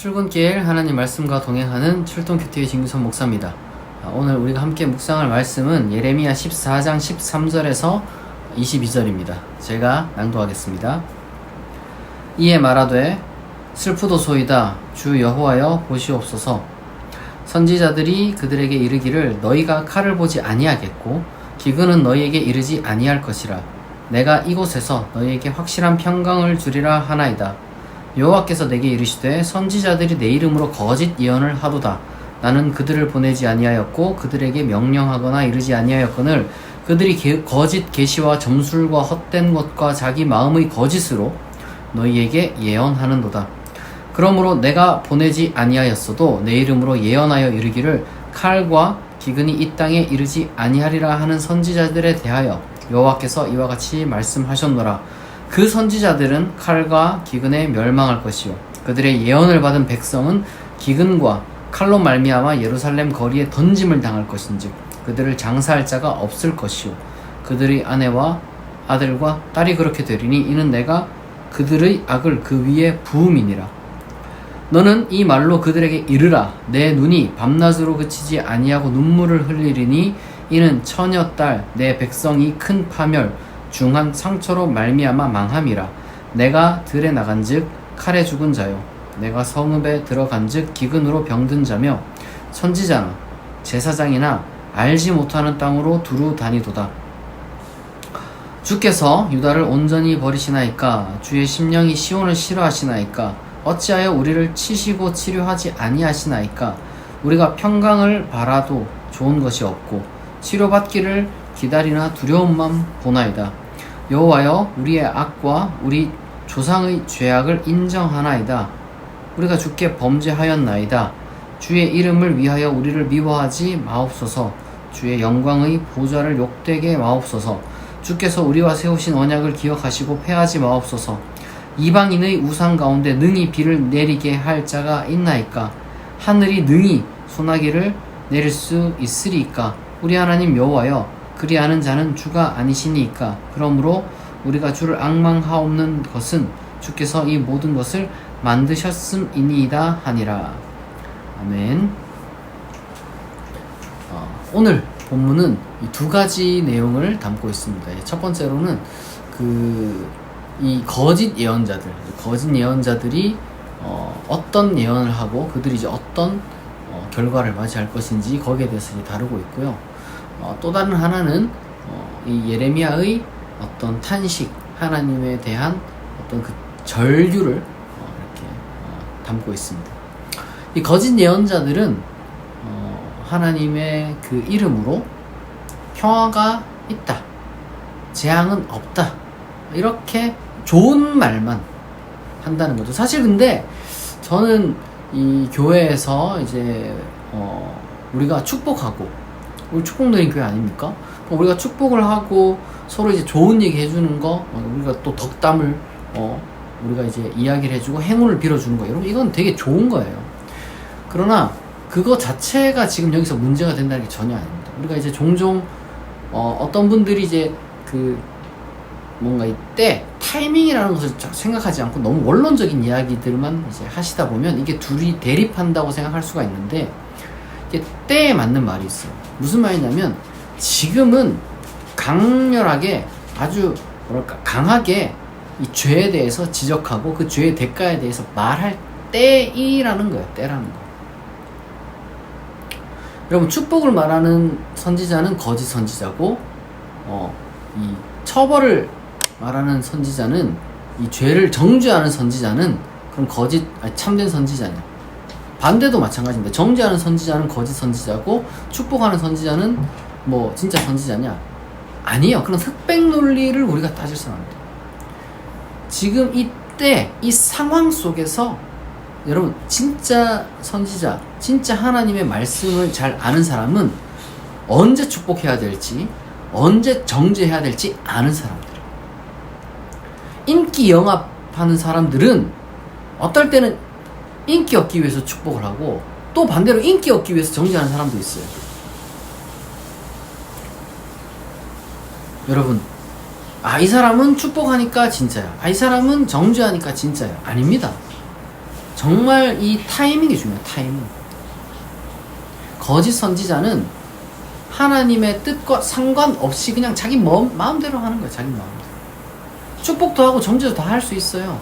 출근길 하나님 말씀과 동행하는 출동큐티의 진규선 목사입니다. 오늘 우리가 함께 묵상할 말씀은 예레미야 14장 13절에서 22절입니다. 제가 낭독하겠습니다. 이에 말하되 슬프도소이다 주 여호와여 보시옵소서. 선지자들이 그들에게 이르기를 너희가 칼을 보지 아니하겠고 기근은 너희에게 이르지 아니할 것이라. 내가 이곳에서 너희에게 확실한 평강을 주리라 하나이다. 여호와께서 내게 이르시되 선지자들이 내 이름으로 거짓 예언을 하도다. 나는 그들을 보내지 아니하였고 그들에게 명령하거나 이르지 아니하였거늘 그들이 거짓 계시와 점술과 헛된 것과 자기 마음의 거짓으로 너희에게 예언하는도다. 그러므로 내가 보내지 아니하였어도 내 이름으로 예언하여 이르기를 칼과 기근이 이 땅에 이르지 아니하리라 하는 선지자들에 대하여 여호와께서 이와 같이 말씀하셨노라. 그 선지자들은 칼과 기근에 멸망할 것이요 그들의 예언을 받은 백성은 기근과 칼로 말미암아 예루살렘 거리에 던짐을 당할 것인즉 그들을 장사할 자가 없을 것이요 그들의 아내와 아들과 딸이 그렇게 되리니 이는 내가 그들의 악을 그 위에 부음이니라. 너는 이 말로 그들에게 이르라. 내 눈이 밤낮으로 그치지 아니하고 눈물을 흘리리니 이는 처녀 딸 내 백성이 큰 파멸 중한 상처로 말미암아 망함이라. 내가 들에 나간즉 칼에 죽은 자요 내가 성읍에 들어간즉 기근으로 병든 자며 선지자나 제사장이나 알지 못하는 땅으로 두루 다니도다. 주께서 유다를 온전히 버리시나이까? 주의 심령이 시온을 싫어하시나이까? 어찌하여 우리를 치시고 치료하지 아니하시나이까? 우리가 평강을 바라도 좋은 것이 없고 치료받기를 기다리나 두려움만 보나이다. 여호와여 우리의 악과 우리 조상의 죄악을 인정하나이다. 우리가 주께 범죄하였나이다. 주의 이름을 위하여 우리를 미워하지 마옵소서. 주의 영광의 보좌를 욕되게 마옵소서. 주께서 우리와 세우신 언약을 기억하시고 패하지 마옵소서. 이방인의 우상 가운데 능히 비를 내리게 할 자가 있나이까? 하늘이 능히 소나기를 내릴 수 있으리이까? 우리 하나님 여호와여 그리하는 자는 주가 아니시니이까? 그러므로 우리가 주를 앙망하옵는 것은 주께서 이 모든 것을 만드셨음이니이다 하니라. 아멘. 오늘 본문은 이 두 가지 내용을 담고 있습니다. 첫 번째로는 이 거짓 예언자들이 어떤 예언을 하고 그들이 이제 어떤 결과를 맞이할 것인지 거기에 대해서 이제 다루고 있고요. 또 다른 하나는 이 예레미야의 어떤 탄식, 하나님에 대한 어떤 그 절규를 이렇게 담고 있습니다. 이 거짓 예언자들은 하나님의 그 이름으로 평화가 있다, 재앙은 없다, 이렇게 좋은 말만 한다는 거죠. 사실 근데 저는 이 교회에서 이제 우리가 축복하고 우리 축복 누린 교회 아닙니까? 우리가 축복을 하고 서로 이제 좋은 얘기 해주는 거, 우리가 또 덕담을 우리가 이제 이야기를 해주고 행운을 빌어주는 거, 여러분 이건 되게 좋은 거예요. 그러나 그거 자체가 지금 여기서 문제가 된다는 게 전혀 아닙니다. 우리가 이제 종종 어떤 분들이 이제 뭔가 이때 타이밍이라는 것을 생각하지 않고 너무 원론적인 이야기들만 이제 하시다 보면 이게 둘이 대립한다고 생각할 수가 있는데, 이게 때에 맞는 말이 있어요. 무슨 말이냐면 지금은 강렬하게 아주 강하게 이 죄에 대해서 지적하고 그 죄의 대가에 대해서 말할 때이라는 거예요. 때라는 거. 여러분 축복을 말하는 선지자는 거짓 선지자고 이 처벌을 말하는 선지자는, 이 죄를 정죄하는 선지자는 그럼 참된 선지자냐? 반대도 마찬가지입니다. 정죄하는 선지자는 거짓 선지자고 축복하는 선지자는 뭐 진짜 선지자냐? 아니에요. 그런 흑백 논리를 우리가 따질 수 없습니다. 지금 이때 이 상황 속에서 여러분 진짜 선지자, 진짜 하나님의 말씀을 잘 아는 사람은 언제 축복해야 될지, 언제 정죄해야 될지 아는 사람들. 인기 영합하는 사람들은 어떨 때는 인기 얻기 위해서 축복을 하고 또 반대로 인기 얻기 위해서 정죄하는 사람도 있어요. 여러분, 이 사람은 축복하니까 진짜야, 이 사람은 정죄하니까 진짜야. 아닙니다. 정말 이 타이밍이 중요해요. 타이밍. 거짓 선지자는 하나님의 뜻과 상관없이 그냥 자기 마음대로 하는 거예요. 자기 마음대로. 축복도 하고 정죄도 다 할 수 있어요.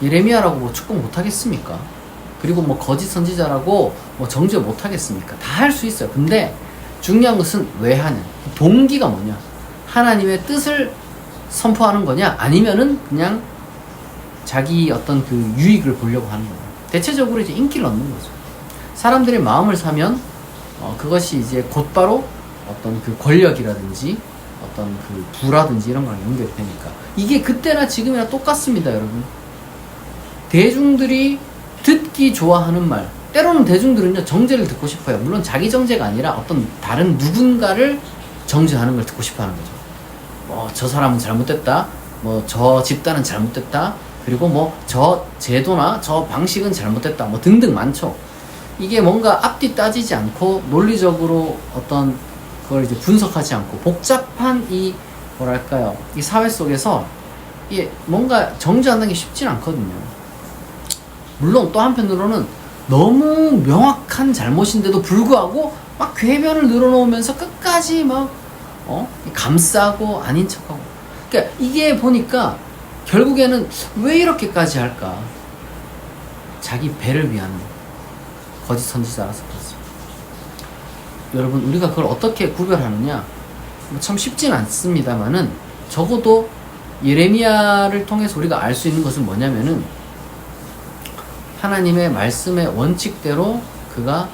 예레미야라고 뭐 축복 못 하겠습니까? 그리고 뭐 거짓 선지자라고 뭐 정죄 못 하겠습니까? 다 할 수 있어요. 근데 중요한 것은 왜 하냐? 동기가 뭐냐? 하나님의 뜻을 선포하는 거냐? 아니면은 그냥 자기 어떤 그 유익을 보려고 하는 거냐? 대체적으로 이제 인기를 얻는 거죠. 사람들의 마음을 사면 그것이 이제 곧바로 어떤 그 권력이라든지 어떤 그 부라든지 이런 거랑 연결이 되니까 이게 그때나 지금이나 똑같습니다, 여러분. 대중들이 듣기 좋아하는 말, 때로는 대중들은요 정죄를 듣고 싶어요. 물론 자기 정죄가 아니라 어떤 다른 누군가를 정죄하는 걸 듣고 싶어하는 거죠. 뭐 저 사람은 잘못됐다, 뭐 저 집단은 잘못됐다, 그리고 뭐 저 제도나 저 방식은 잘못됐다, 뭐 등등 많죠. 이게 뭔가 앞뒤 따지지 않고 논리적으로 어떤 그걸 이제 분석하지 않고 복잡한 이 뭐랄까요, 이 사회 속에서 이게 뭔가 정죄한다는 게 쉽진 않거든요. 물론 또 한편으로는 너무 명확한 잘못인데도 불구하고 막 궤변을 늘어놓으면서 끝까지 막 감싸고 아닌 척하고. 그러니까 이게 보니까 결국에는 왜 이렇게까지 할까? 자기 배를 위한 거짓 선지자라서 그렇습니다. 여러분, 우리가 그걸 어떻게 구별하느냐? 참 쉽진 않습니다만은 적어도 예레미야를 통해서 우리가 알 수 있는 것은 뭐냐면은 하나님의 말씀의 원칙대로 그가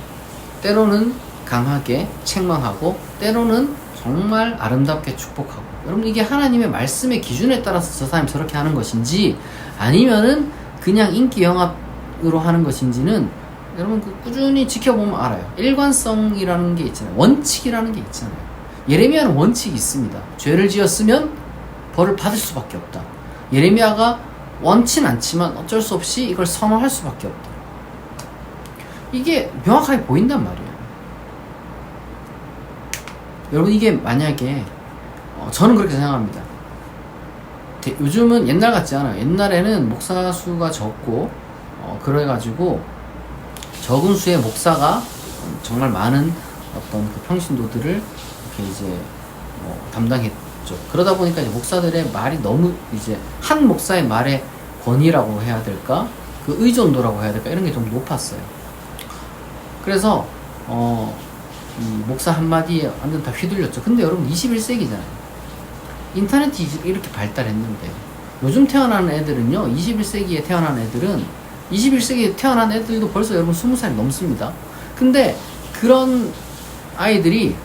때로는 강하게 책망하고 때로는 정말 아름답게 축복하고. 여러분, 이게 하나님의 말씀의 기준에 따라서 저 사람이 저렇게 하는 것인지 아니면은 그냥 인기 영합으로 하는 것인지는 여러분 꾸준히 지켜보면 알아요. 일관성이라는 게 있잖아요. 원칙이라는 게 있잖아요. 예레미야는 원칙이 있습니다. 죄를 지었으면 벌을 받을 수밖에 없다. 예레미야가 원치는 않지만 어쩔 수 없이 이걸 선언할 수밖에 없다. 이게 명확하게 보인단 말이에요. 여러분, 이게 만약에 저는 그렇게 생각합니다. 요즘은 옛날 같지 않아요. 옛날에는 목사 수가 적고 그래가지고 적은 수의 목사가 정말 많은 어떤 그 평신도들을 이렇게 이제 담당했죠. 그러다 보니까 이제 목사들의 말이 너무 이제 한 목사의 말의 권위라고 해야 될까? 그 의존도라고 해야 될까? 이런 게 좀 높았어요. 그래서 이 목사 한마디에 완전 다 휘둘렸죠. 근데 여러분 21세기잖아요. 인터넷이 이렇게 발달했는데 요즘 태어나는 애들은요, 21세기에 태어난 애들은 21세기에 태어난 애들도 벌써 여러분 20살이 넘습니다. 근데 그런 아이들이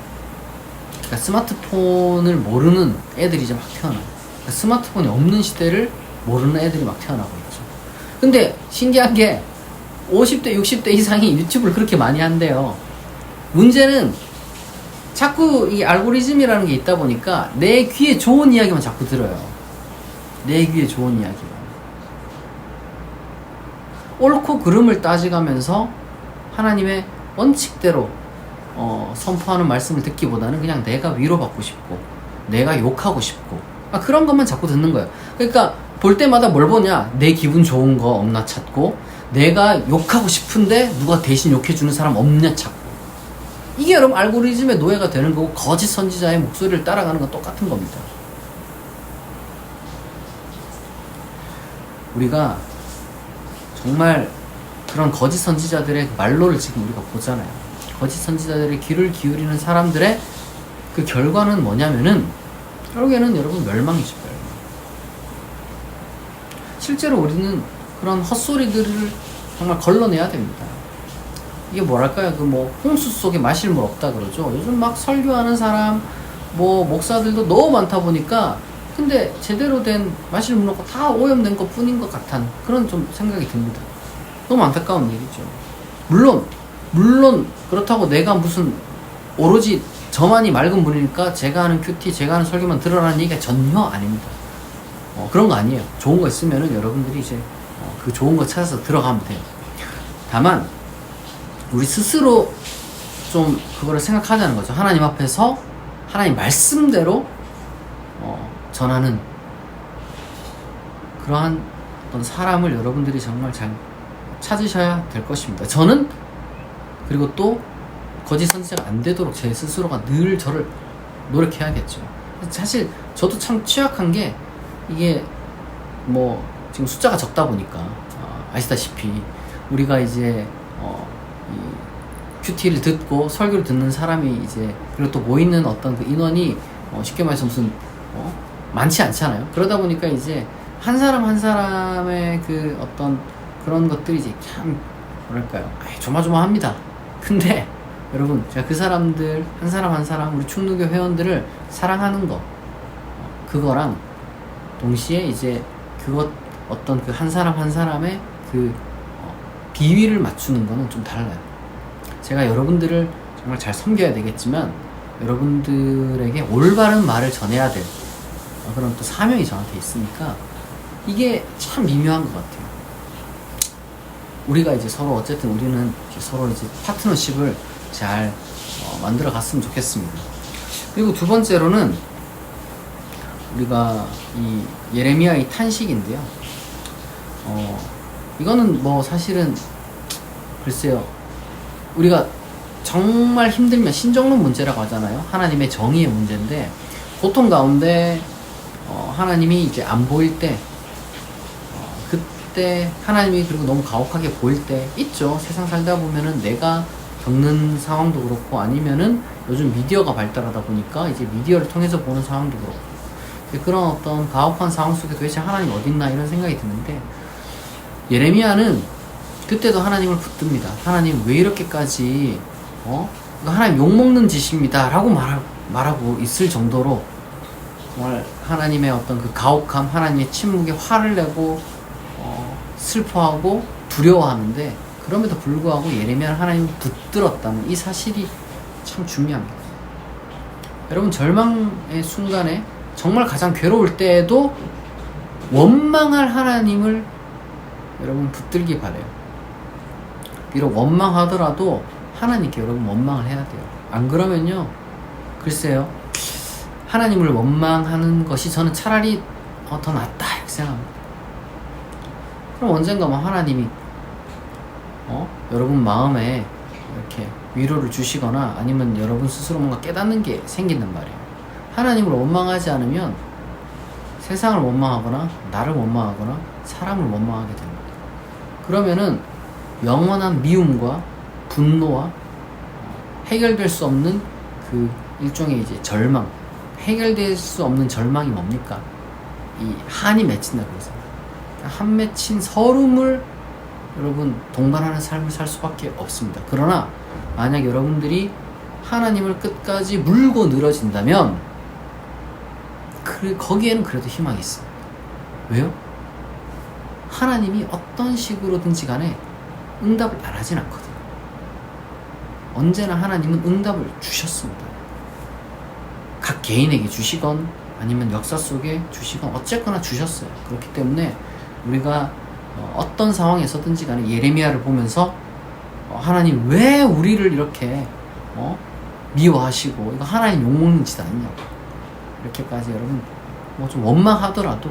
그러니까 스마트폰을 모르는 애들이 이제 막 태어나요. 그러니까 스마트폰이 없는 시대를 모르는 애들이 막 태어나고 있죠. 근데 신기한 게 50대, 60대 이상이 유튜브를 그렇게 많이 한대요. 문제는 자꾸 이 알고리즘이라는 게 있다 보니까 내 귀에 좋은 이야기만 자꾸 들어요. 내 귀에 좋은 이야기만. 옳고 그름을 따져가면서 하나님의 원칙대로 선포하는 말씀을 듣기보다는 그냥 내가 위로받고 싶고 내가 욕하고 싶고 그런 것만 자꾸 듣는 거예요. 그러니까 볼 때마다 뭘 보냐? 내 기분 좋은 거 없나 찾고, 내가 욕하고 싶은데 누가 대신 욕해주는 사람 없냐 찾고. 이게 여러분 알고리즘의 노예가 되는 거고, 거짓 선지자의 목소리를 따라가는 건 똑같은 겁니다. 우리가 정말 그런 거짓 선지자들의 말로를 지금 우리가 보잖아요. 거짓 선지자들의 귀를 기울이는 사람들의 그 결과는 뭐냐면은 결국에는 여러분 멸망이죠. 멸망. 실제로 우리는 그런 헛소리들을 정말 걸러내야 됩니다. 이게 뭐랄까요? 그 뭐 홍수 속에 마실 물 없다 그러죠. 요즘 막 설교하는 사람, 뭐 목사들도 너무 많다 보니까 근데 제대로 된 마실 물 없고 다 오염된 것 뿐인 것 같은 그런 좀 생각이 듭니다. 너무 안타까운 일이죠. 물론 그렇다고 내가 무슨 오로지 저만이 맑은 분이니까 제가 하는 큐티, 제가 하는 설교만 들으라는 얘기가 전혀 아닙니다. 그런 거 아니에요. 좋은 거 있으면은 여러분들이 이제 그 좋은 거 찾아서 들어가면 돼요. 다만 우리 스스로 좀 그거를 생각하자는 거죠. 하나님 앞에서 하나님 말씀대로 전하는 그러한 어떤 사람을 여러분들이 정말 잘 찾으셔야 될 것입니다. 저는 그리고 또 거짓 선지자가 안 되도록 제 스스로가 늘 저를 노력해야겠죠. 사실 저도 참 취약한 게 이게 뭐 지금 숫자가 적다 보니까 아시다시피 우리가 이제 이 큐티를 듣고 설교를 듣는 사람이 이제 그리고 또 모이는 어떤 그 인원이 쉽게 말해서 무슨 많지 않잖아요. 그러다 보니까 이제 한 사람 한 사람의 그 어떤 그런 것들이 이제 참 뭐랄까요, 조마조마합니다. 근데 여러분, 제가 그 사람들 한 사람 한 사람 우리 충무교 회원들을 사랑하는 거 그거랑 동시에 이제 그것 어떤 그 한 사람 한 사람의 그 비위를 맞추는 거는 좀 달라요. 제가 여러분들을 정말 잘 섬겨야 되겠지만 여러분들에게 올바른 말을 전해야 될 그런 또 사명이 저한테 있으니까 이게 참 미묘한 것 같아요. 우리가 이제 서로 어쨌든 우리는 이제 서로 이제 파트너십을 잘 만들어 갔으면 좋겠습니다. 그리고 두 번째로는 우리가 이 예레미야의 탄식인데요. 이거는 뭐 사실은 글쎄요, 우리가 정말 힘들면 신정론 문제라고 하잖아요. 하나님의 정의의 문제인데 고통 가운데 하나님이 이제 안 보일 때 그때 하나님이 그리고 너무 가혹하게 보일 때 있죠. 세상 살다 보면은 내가 겪는 상황도 그렇고 아니면은 요즘 미디어가 발달하다 보니까 이제 미디어를 통해서 보는 상황도 그렇고 그런 어떤 가혹한 상황 속에 도대체 하나님 어딨나 이런 생각이 드는데 예레미야는 그때도 하나님을 붙듭니다. 하나님 왜 이렇게까지 하나님 욕먹는 짓입니다 라고 말하고 있을 정도로 정말 하나님의 어떤 그 가혹함, 하나님의 침묵에 화를 내고 슬퍼하고 두려워하는데 그럼에도 불구하고 예레미야는 하나님을 붙들었다는 이 사실이 참 중요합니다. 여러분, 절망의 순간에 정말 가장 괴로울 때에도 원망할 하나님을 여러분 붙들기 바래요. 비록 원망하더라도 하나님께 여러분 원망을 해야 돼요. 안 그러면요, 글쎄요, 하나님을 원망하는 것이 저는 차라리 더 낫다 이렇게 생각합니다. 그럼 언젠가 뭐 하나님이 여러분 마음에 이렇게 위로를 주시거나 아니면 여러분 스스로 뭔가 깨닫는 게 생긴단 말이에요. 하나님을 원망하지 않으면 세상을 원망하거나 나를 원망하거나 사람을 원망하게 됩니다. 그러면은 영원한 미움과 분노와 해결될 수 없는 그 일종의 이제 절망, 해결될 수 없는 절망이 뭡니까? 이 한이 맺힌다 그래서 한 맺힌 서름을 여러분 동반하는 삶을 살 수밖에 없습니다. 그러나 만약 여러분들이 하나님을 끝까지 물고 늘어진다면 거기에는 그래도 희망이 있습니다. 왜요? 하나님이 어떤 식으로든지 간에 응답을 안 하진 않거든요. 언제나 하나님은 응답을 주셨습니다. 각 개인에게 주시건 아니면 역사 속에 주시건 어쨌거나 주셨어요. 그렇기 때문에 우리가 어떤 상황에서든지 간에 예레미야를 보면서 하나님 왜 우리를 이렇게 미워하시고 이거 하나님 욕먹는 짓 아니냐고 이렇게까지 여러분 뭐 좀 원망하더라도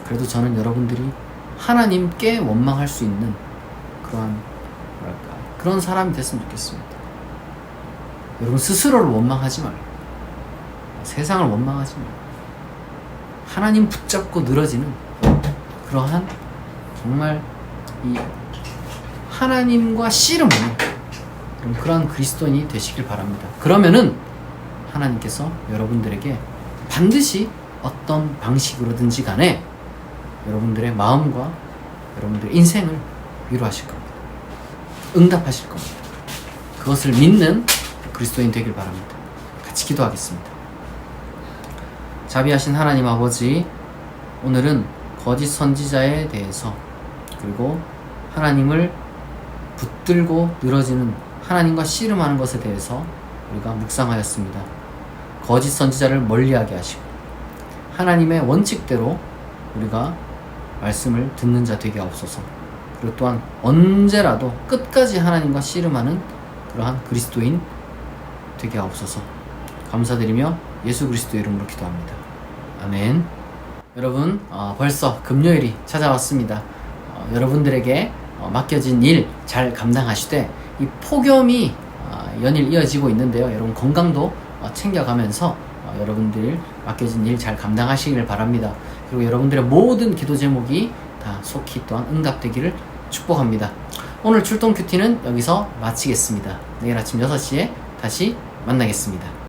그래도 저는 여러분들이 하나님께 원망할 수 있는 그러한 그런 사람이 됐으면 좋겠습니다. 여러분 스스로를 원망하지 말고 세상을 원망하지 말고 하나님 붙잡고 늘어지는 그러한 정말 이 하나님과 씨름하는 그러한 그리스도인이 되시길 바랍니다. 그러면은 하나님께서 여러분들에게 반드시 어떤 방식으로든지 간에 여러분들의 마음과 여러분들의 인생을 위로하실 겁니다. 응답하실 겁니다. 그것을 믿는 그리스도인 되길 바랍니다. 같이 기도하겠습니다. 자비하신 하나님 아버지, 오늘은 거짓 선지자에 대해서 그리고 하나님을 붙들고 늘어지는 하나님과 씨름하는 것에 대해서 우리가 묵상하였습니다. 거짓 선지자를 멀리하게 하시고 하나님의 원칙대로 우리가 말씀을 듣는 자 되게 하옵소서. 그리고 또한 언제라도 끝까지 하나님과 씨름하는 그러한 그리스도인 되게 하옵소서. 감사드리며 예수 그리스도 이름으로 기도합니다. 아멘. 여러분, 벌써 금요일이 찾아왔습니다. 여러분들에게 맡겨진 일 잘 감당하시되 이 폭염이 연일 이어지고 있는데요. 여러분 건강도 챙겨가면서 여러분들 맡겨진 일 잘 감당하시길 바랍니다. 그리고 여러분들의 모든 기도 제목이 다 속히 또한 응답되기를 축복합니다. 오늘 출동 큐티는 여기서 마치겠습니다. 내일 아침 6시에 다시 만나겠습니다.